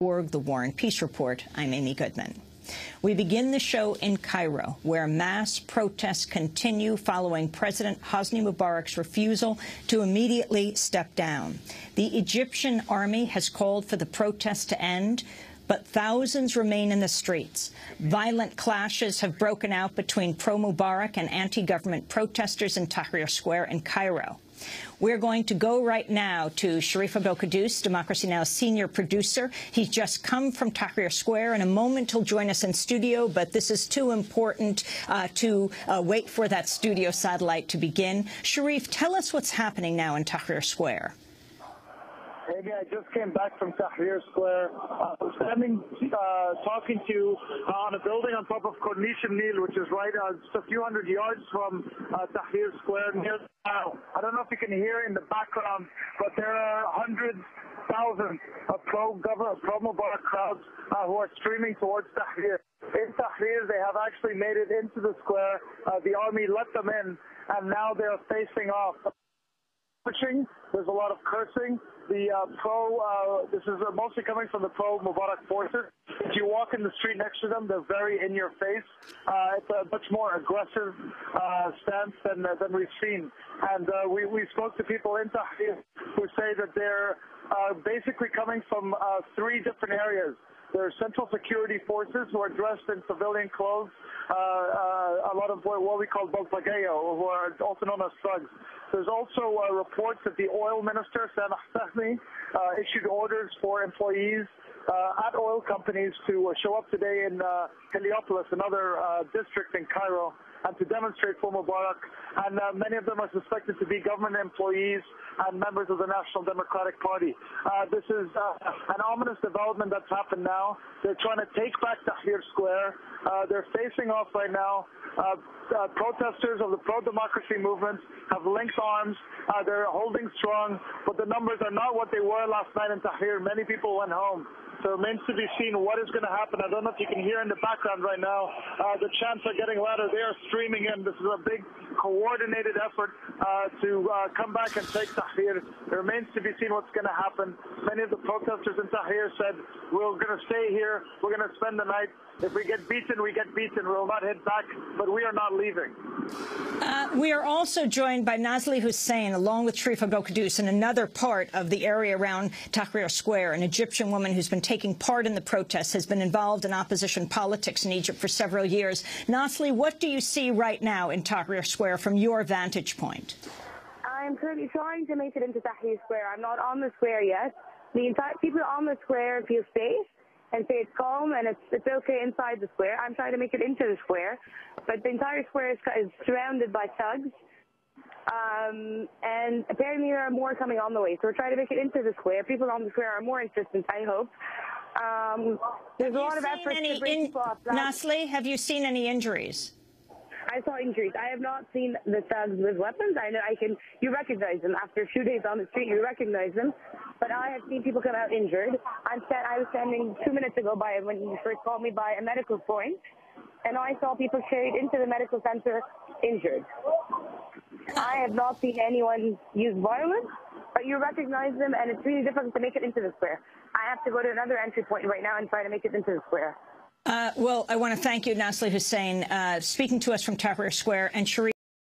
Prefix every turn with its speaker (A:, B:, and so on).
A: The War and Peace Report. I'm Amy Goodman. We begin the show in Cairo, where mass protests continue following President Hosni Mubarak's refusal to immediately step down. The Egyptian army has called for the protests to end, but thousands remain in the streets. Violent clashes have broken out between pro-Mubarak and anti-government protesters in Tahrir Square in Cairo. We're going to go right now to Sharif Abdel Kouddous, Democracy Now!'s senior producer. He's just come from Tahrir Square. In a moment, he'll join us in studio, but this is too important to wait for that studio satellite to begin. Sharif, tell us what's happening now in Tahrir Square.
B: Hey, I just came back from Tahrir Square. I'm standing talking to you on a building on top of Corniche Nil, which is right just a few hundred yards from Tahrir Square near now. I don't know if you can hear in the background, but there are hundreds, thousands of pro-Mubarak crowds who are streaming towards Tahrir. In Tahrir, they have actually made it into the square. The army let them in, and now they're facing off. There's a lot of cursing. This is mostly coming from the pro-Mubarak forces. If you walk in the street next to them, they're very in your face. It's a much more aggressive stance than we've seen. And we spoke to people in Tahrir who say that they're basically coming from three different areas. There are central security forces who are dressed in civilian clothes, a lot of what we call Bolpagayo, who are also known as thugs. There's also reports that the oil minister, Sharif issued orders for employees at oil companies to show up today in Heliopolis, another district in Cairo, and to demonstrate for Mubarak. And many of them are suspected to be government employees and members of the National Democratic Party. This is an ominous development that's happened now. They're trying to take back Tahrir Square. They're facing off right now. Protesters of the pro-democracy movement have linked arms. They're holding strong, but the numbers are not what they were last night in Tahrir. Many people went home. So it remains to be seen what is going to happen. I don't know if you can hear in the background right now. The chants are getting louder. They are streaming in. This is a big coordinated effort to come back and take Tahrir. It remains to be seen what's going to happen. Many of the protesters in Tahrir said, we're going to stay here. We're going to spend the night. If we get beaten, we get beaten. We'll not head back, but we are not leaving.
A: We are also joined by Nazly Hussein, along with Sharif Abdel Kouddous, in another part of the area around Tahrir Square. An Egyptian woman who's been taking part in the protests, has been involved in opposition politics in Egypt for several years. Nazly, what do you see right now in Tahrir Square from your vantage point?
C: I'm currently trying to make it into Tahrir Square. I'm not on the square yet. The entire people on the square feel safe and say it's calm and it's okay inside the square. I'm trying to make it into the square, but the entire square is surrounded by thugs, and apparently there are more coming on the way. So we're trying to make it into the square. People on the square are more insistent, I hope. There's a lot of effort to bring people off.
A: Nazly, have you seen any injuries?
C: I saw injuries. I have not seen the thugs with weapons. I know you recognize them. After a few days on the street, you recognize them. But I have seen people come out injured. I was standing 2 minutes ago when you first called me by a medical point, and I saw people carried into the medical center injured. I have not seen anyone use violence, but you recognize them, and it's really difficult to make it into the square. I have to go to another entry point right now and try to make it into the square.
A: Well, I want to thank you, Nazly Hussein, speaking to us from Tahrir Square, and Sharif